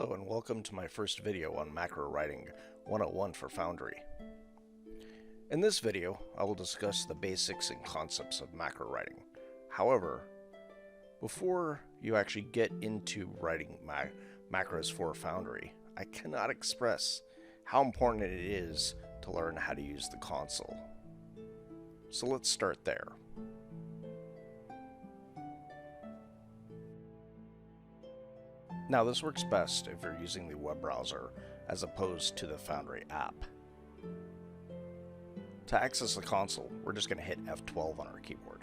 Hello and welcome to my first video on macro writing 101 for Foundry. In this video, I will discuss the basics and concepts of macro writing. However, before you actually get into writing macros for Foundry, I cannot express how important it is to learn how to use the console. So let's start there. Now this works best if you're using the web browser as opposed to the Foundry app. To access the console, we're just going to hit F12 on our keyboard.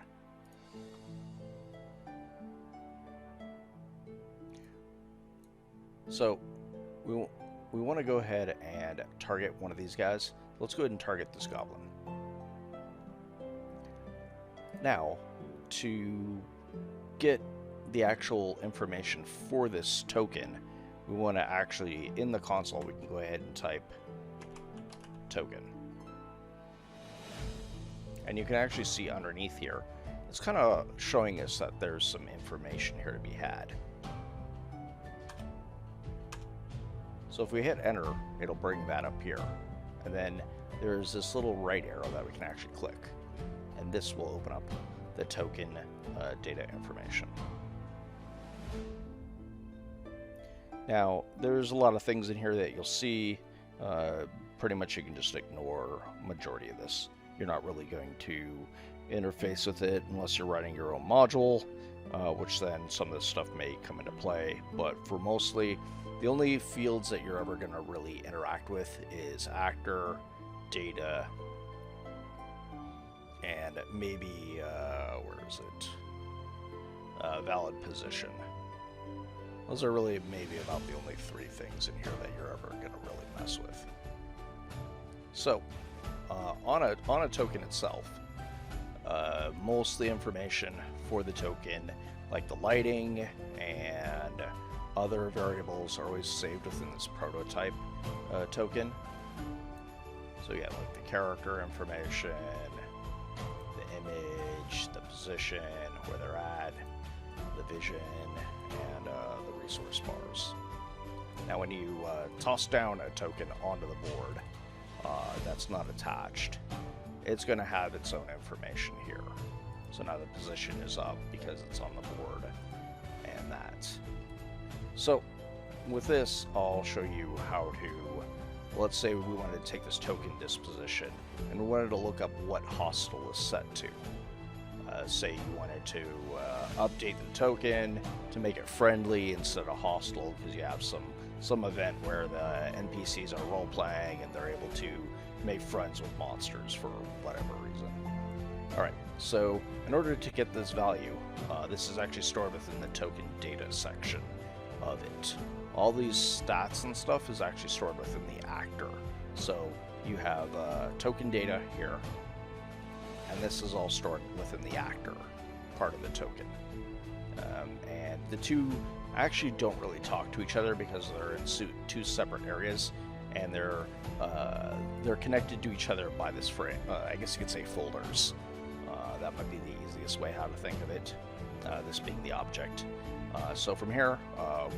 So we want to go ahead and target one of these guys. Let's go ahead and target this goblin. Now, to get the actual information for this token, we want to actually, in the console, we can go ahead and type token. And you can actually see underneath here, it's kind of showing us that there's some information here to be had. So if we hit enter, it'll bring that up here. And then there's this little right arrow that we can actually click. And this will open up the token data information. Now, there's a lot of things in here that you'll see. Pretty much you can just ignore majority of this. You're not really going to interface with it unless you're writing your own module, which then some of this stuff may come into play. But for mostly, the only fields that you're ever going to really interact with is actor, data, and maybe, where is it? Valid position. Those are really maybe about the only three things in here that you're ever going to really mess with. So, on a token itself, most of the information for the token, like the lighting and other variables, are always saved within this prototype token. So yeah, like the character information, the image, the position, where they're at, the vision, and the resource bars. Now when you toss down a token onto the board that's not attached, it's going to have its own information here. So now the position is up because it's on the board, and that. So with this, I'll show you how to, let's say we wanted to take this token disposition and we wanted to look up what hostile is set to. Say you wanted to update the token to make it friendly instead of hostile, because you have some event where the NPCs are role-playing and they're able to make friends with monsters for whatever reason. Alright, so in order to get this value, this is actually stored within the token data section of it. All these stats and stuff is actually stored within the actor. So you have token data here, and this is all stored within the actor part of the token. And the two actually don't really talk to each other because they're in two separate areas, and they're connected to each other by this frame. I guess you could say folders. That might be the easiest way how to think of it, this being the object. So from here,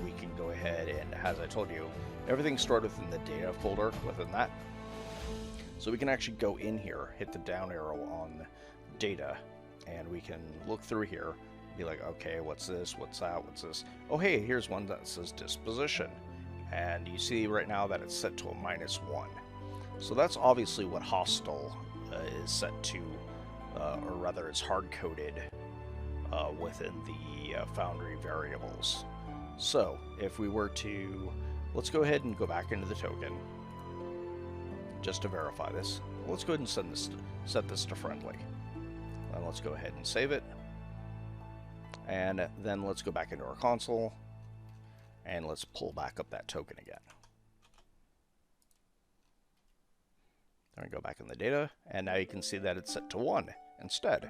we can go ahead and, as I told you, everything's stored within the data folder within that. So we can actually go in here, hit the down arrow on data, and we can look through here, be like, okay, what's this, what's that, what's this? Oh hey, here's one that says disposition. And you see right now that it's set to a -1. So that's obviously what hostile is set to, or rather it's hard-coded within the Foundry variables. So if we were to, let's go ahead and go back into the token, just to verify this. Let's go ahead and set this to friendly. And let's go ahead and save it. And then let's go back into our console, and let's pull back up that token again. Then we go back in the data, and now you can see that it's set to 1 instead.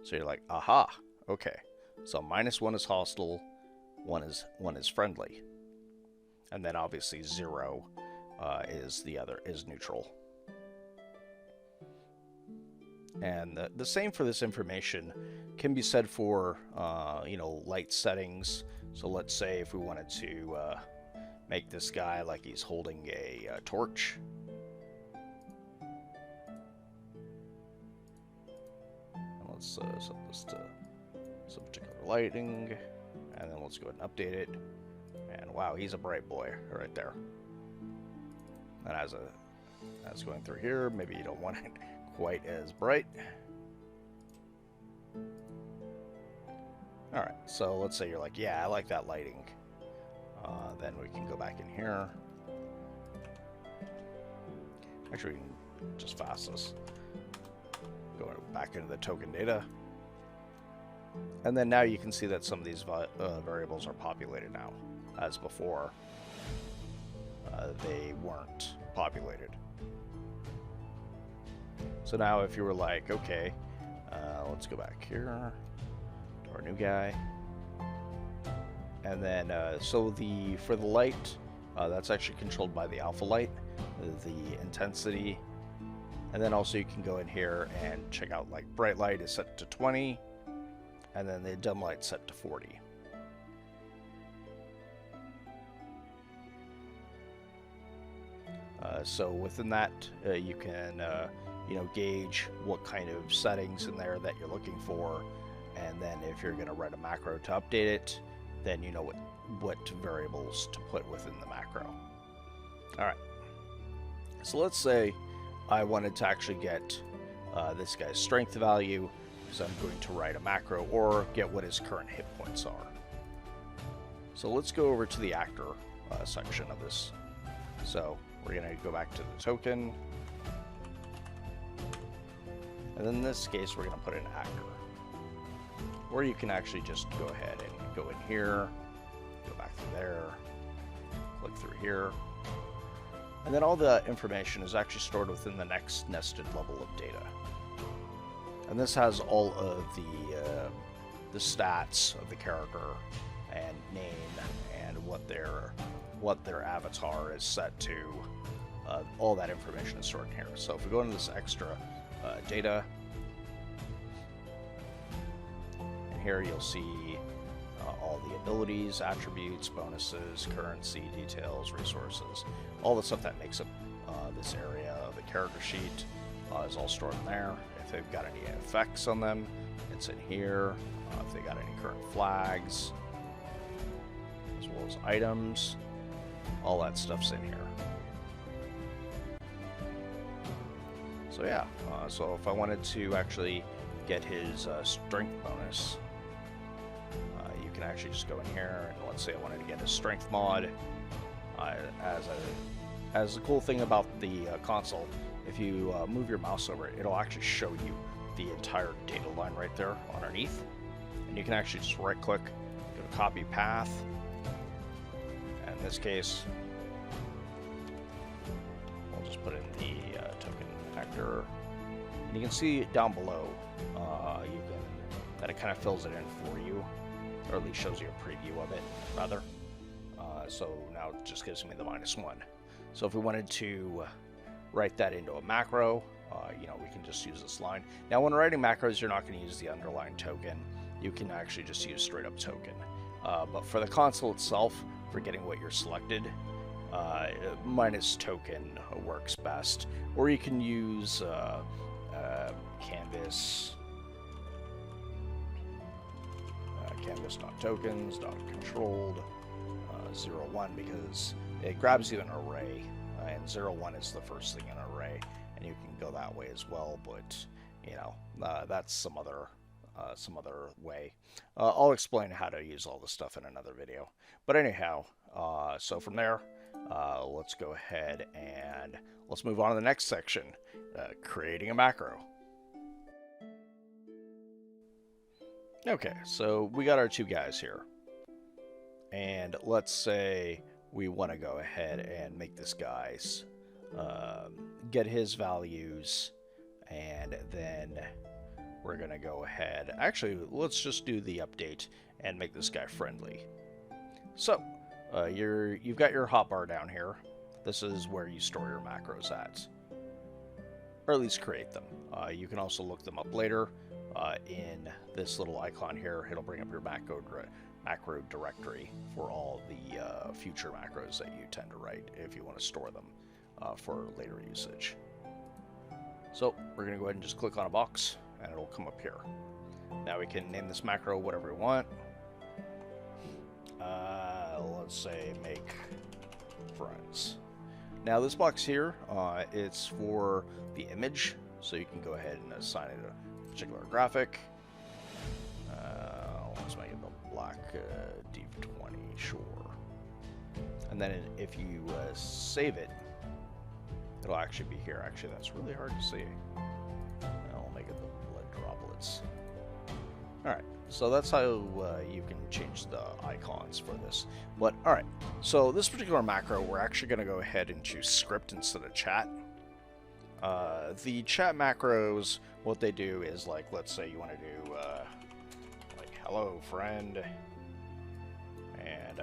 So you're like, aha, okay. So -1 is hostile, 1 is friendly. And then obviously 0 is neutral. And the same for this information can be said for light settings. So let's say if we wanted to make this guy like he's holding a torch. And let's set this to some particular lighting, and then let's go ahead and update it. And wow, he's a bright boy right there. And as going through here, maybe you don't want it quite as bright. Alright, so let's say you're like, yeah, I like that lighting. Then we can go back in here. Actually, we can just fast this. Go back into the token data. And then now you can see that some of these variables are populated now. As before, they weren't populated. So now if you were like, okay, let's go back here to our new guy. And then, so for the light, that's actually controlled by the alpha light, the intensity. And then also you can go in here and check out, like, bright light is set to 20, and then the dim light set to 40. So within that, you can, gauge what kind of settings in there that you're looking for, and then if you're going to write a macro to update it, then you know what variables to put within the macro. All right. So let's say I wanted to actually get this guy's strength value, so I'm going to write a macro, or get what his current hit points are. So let's go over to the actor section of this. So we're going to go back to the token, and in this case we're going to put an actor. Or you can actually just go ahead and go in here, go back through there, click through here, and then all the information is actually stored within the next nested level of data. And this has all of the stats of the character and name and what their avatar is set to. All that information is stored in here. So if we go into this extra data, and here you'll see all the abilities, attributes, bonuses, currency, details, resources, all the stuff that makes up this area of the character sheet is all stored in there. If they've got any effects on them, it's in here. If they got any current flags, as well as items, all that stuff's in here. So yeah, so if I wanted to actually get his strength bonus, you can actually just go in here, and let's say I wanted to get his strength mod. As the cool thing about the console, if you move your mouse over it, it'll actually show you the entire data line right there underneath. And you can actually just right click, go to copy path, and in this case, we'll just put in the token actor. And you can see down below, that it kind of fills it in for you, or at least shows you a preview of it, rather. So now it just gives me the -1. So if we wanted to write that into a macro, we can just use this line. Now when writing macros, you're not going to use the underlying token. You can actually just use straight up token. But for the console itself, for getting what you're selected, minus token works best. Or you can use canvas, canvas.tokens.controlled 0-1, because it grabs you an array, and 0-1 is the first thing in an array, and you can go that way as well. But that's some other way. I'll explain how to use all this stuff in another video. But anyhow, so from there, let's go ahead and let's move on to the next section, creating a macro. Okay, so we got our two guys here, and let's say we want to go ahead and make this guy's get his values, and then we're gonna go ahead, actually let's just do the update and make this guy friendly. So you've got your hotbar down here. This is where you store your macros at, or at least create them. You can also look them up later in this little icon here. It'll bring up your macro macro directory for all the future macros that you tend to write if you want to store them for later usage. So we're going to go ahead and just click on a box, and it'll come up here. Now we can name this macro whatever we want. Let's say make friends. Now this box here, it's for the image, so you can go ahead and assign it a particular graphic. Let's make it the black deep 20, sure. And then if you save it, it'll actually be here. Actually, that's really hard to see. I'll make it the blood droplets. Alright, so that's how you can change the icons for this. But, alright, so this particular macro, we're actually going to go ahead and choose script instead of chat. The chat macros, what they do is, like, let's say you want to do, like, hello, friend, and,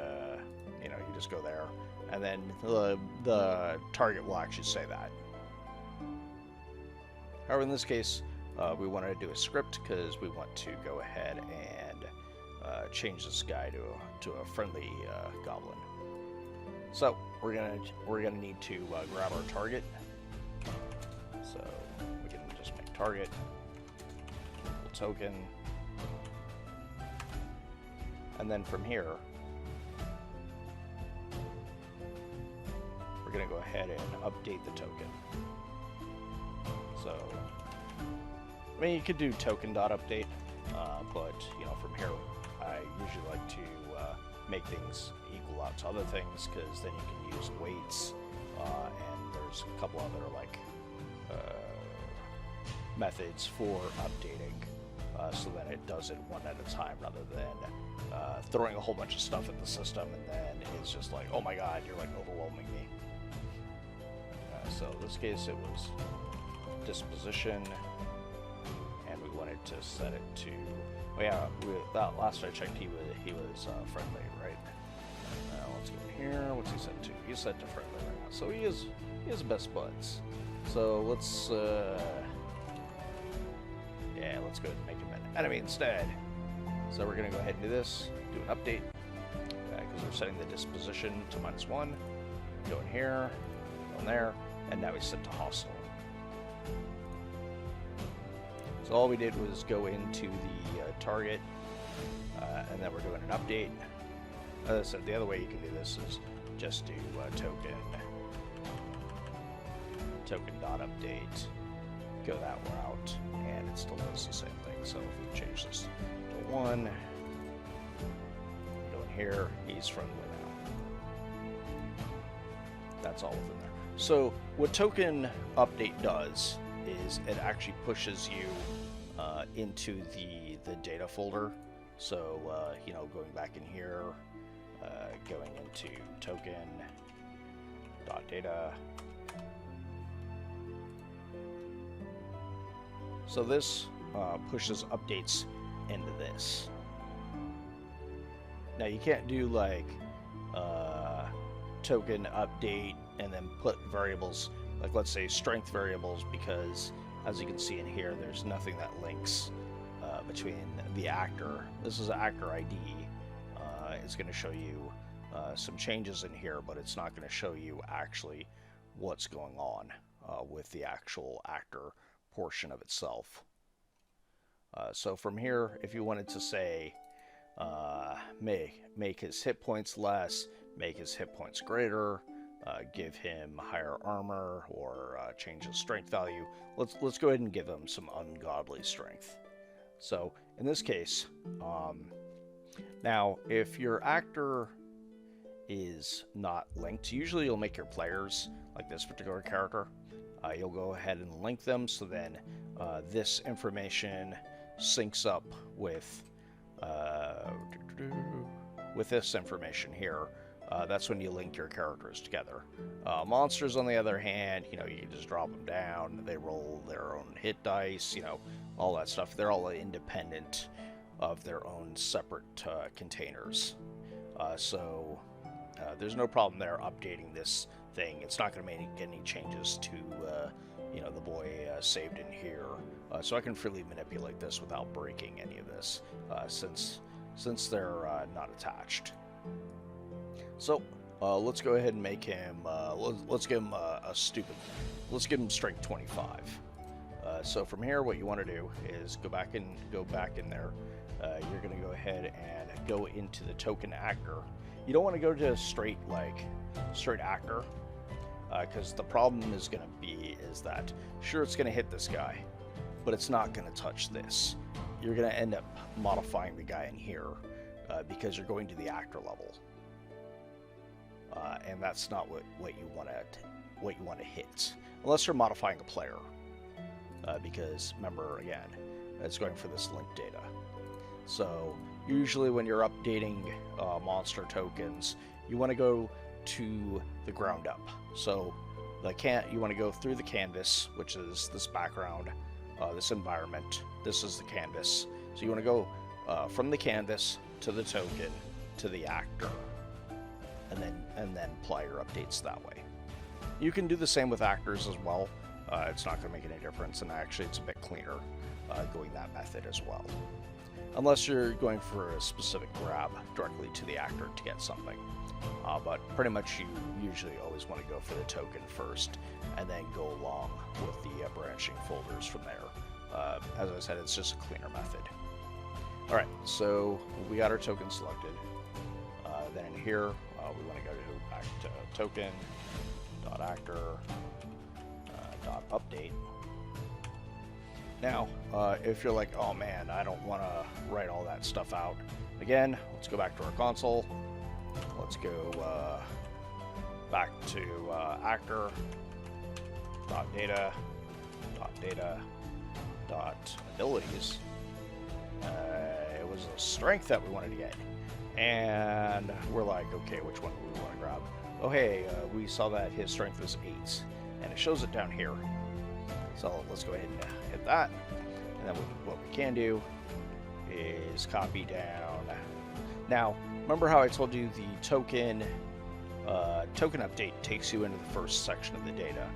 you know, you just go there, and then the target will actually say that. However, in this case, we want to do a script because we want to go ahead and change this guy to a friendly goblin. So we're gonna need to grab our target. So we can just make target token, and then from here we're gonna go ahead and update the token. So I mean, you could do token.update, but, you know, from here, I usually like to make things equal out to other things, because then you can use weights, and there's a couple other, like, methods for updating, so that it does it one at a time, rather than throwing a whole bunch of stuff in the system, and then it's just like, oh my god, you're, like, overwhelming me. So in this case, it was disposition. Wanted to set it to, oh yeah, that last I checked, he was friendly, right? Let's go here. What's he set to? He's set to friendly right now, so he is best buds. So let's yeah, let's go ahead and make him an enemy instead. So we're gonna go ahead and do this, do an update, because we're setting the disposition to -1. Go in here, go in there, and now he's set to hostile. So all we did was go into the target, and then we're doing an update. As I said, the other way you can do this is just do token.update, go that route, and it still does the same thing. So if we change this to 1, go in here, he's friendly now. That's all within there. So what token update does is it actually pushes you into the data folder. So you know, going back in here, going into token.data. So this pushes updates into this. Now you can't do like token update and then put variables, like let's say strength variables, because as you can see in here, there's nothing that links between the actor. This is an actor ID. It's going to show you some changes in here, but it's not going to show you actually what's going on with the actual actor portion of itself. So from here, if you wanted to say make his hit points less, make his hit points greater, give him higher armor, or change his strength value, let's go ahead and give him some ungodly strength. So in this case, now if your actor is not linked, usually you'll make your players, like this particular character, you'll go ahead and link them, so then this information syncs up with this information here. That's when you link your characters together. Monsters, on the other hand, you know, you can just drop them down, they roll their own hit dice, you know, all that stuff. They're all independent of their own separate containers. So there's no problem there updating this thing. It's not going to make any changes to, you know, the boy saved in here. So I can freely manipulate this without breaking any of this, since since they're not attached. So let's go ahead and make him, let's give him let's give him strength 25. So from here, what you want to do is go back in there. You're going to go ahead and go into the token actor. You don't want to go to straight actor, because the problem is going to be that sure, it's going to hit this guy, but it's not going to touch this. You're going to end up modifying the guy in here because you're going to the actor level, and that's not what you want to hit unless you're modifying a player. Because remember, again, it's going for this link data. So usually when you're updating monster tokens, you want to go to the ground up. So you want to go through the canvas, which is this background, this environment. This is the canvas. So you want to go from the canvas to the token to the actor, and then apply your updates that way. You can do the same with actors as well. It's not going to make any difference, and actually it's a bit cleaner going that method as well. Unless you're going for a specific grab directly to the actor to get something. But pretty much you usually always want to go for the token first, and then go along with the branching folders from there. As I said, it's just a cleaner method. Alright, so we got our token selected. Then here, we want to go back to token.actor. Update. Now, if you're like, oh man, I don't want to write all that stuff out, again, let's go back to our console. Let's go back to actor .data abilities. It was a strength that we wanted to get, and we're like, okay, which one do we want to grab? Oh hey, we saw that his strength was 8. And it shows it down here. So let's go ahead and hit that. And then what we can do is copy down. Now, remember how I told you the token update takes you into the first section of the data.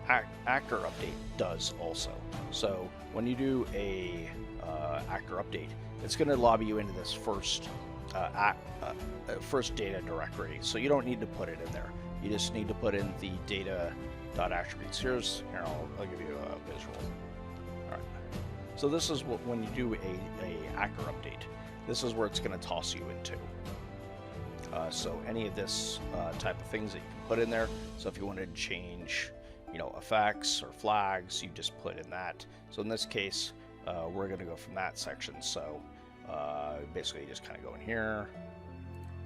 Actor update does also. So when you do a actor update, it's going to lobby you into this first data directory. So you don't need to put it in there. You just need to put in the data.attributes. Here, I'll give you a visual. All right. So this is when you do a actor update, this is where it's going to toss you into. So any of this type of things that you can put in there. So if you wanted to change, effects or flags, you just put in that. So in this case, we're going to go from that section. So basically, you just kind of go in here,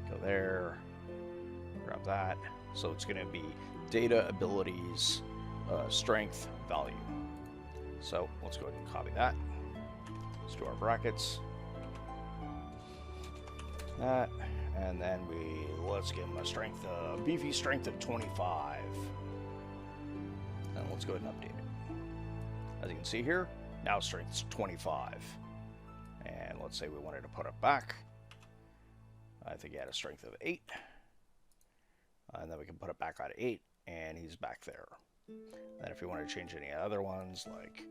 go there, grab that. So it's going to be data, abilities, strength, value. So let's go ahead and copy that. Let's do our brackets. That, and then let's give him a strength, beefy strength of 25. And let's go ahead and update it. As you can see here, now strength's 25. And let's say we wanted to put it back. I think he had a strength of 8. And then we can put it back on 8, and he's back there. And if we want to change any other ones, like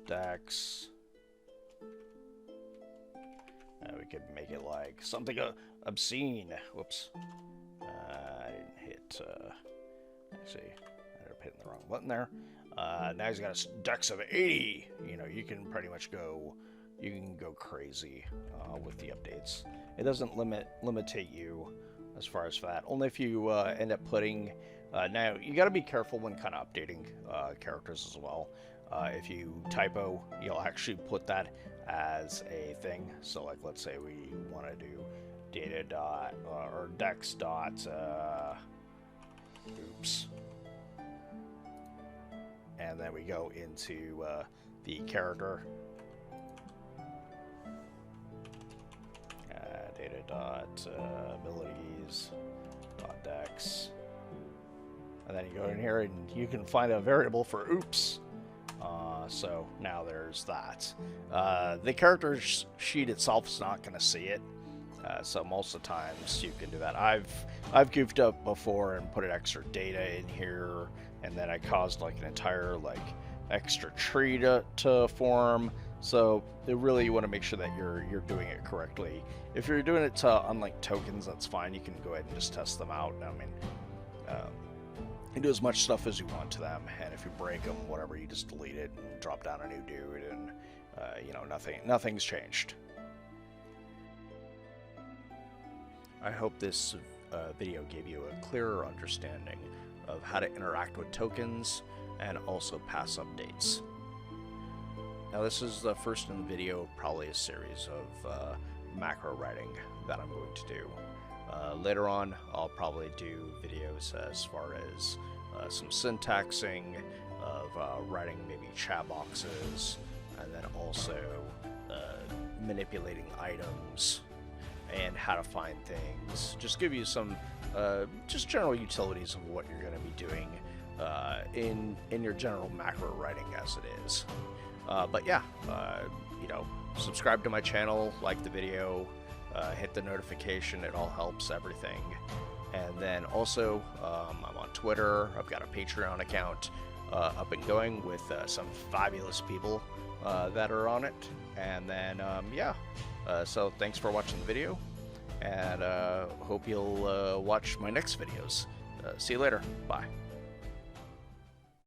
Dex, we could make it like something obscene. Whoops. I didn't hit, actually, I ended up hitting the wrong button there. Now he's got a Dex of 80. You can pretty much go crazy with the updates. It doesn't limitate you as far as that. Only if you end up putting... now, you got to be careful when kind of updating characters as well. If you typo, you'll actually put that as a thing. So, like, let's say we want to do data dot or dex dot oops, and then we go into the character data dot abilities dot dex, and then you go in here and you can find a variable for oops. So now there's that. The character sheet itself is not going to see it, so most of the times you can do that. I've goofed up before and put an extra data in here, and then I caused like an entire extra tree to form. So really, you want to make sure that you're doing it correctly. If you're doing it to unlike tokens, that's fine. You can go ahead and just test them out. I mean, you do as much stuff as you want to them, and if you break them, whatever, you just delete it and drop down a new dude, and you know, nothing's changed. I hope this video gave you a clearer understanding of how to interact with tokens and also pass updates. Now, this is the first in the video, probably a series of macro writing that I'm going to do. Later on, I'll probably do videos as far as some syntaxing of writing maybe chat boxes, and then also manipulating items and how to find things. Just give you some just general utilities of what you're going to be doing in your general macro writing as it is. But yeah, you know, subscribe to my channel, like the video, hit the notification, it all helps everything. And then also, I'm on Twitter, I've got a Patreon account up and going with some fabulous people that are on it. And then, yeah, so thanks for watching the video, and hope you'll watch my next videos. See you later, bye.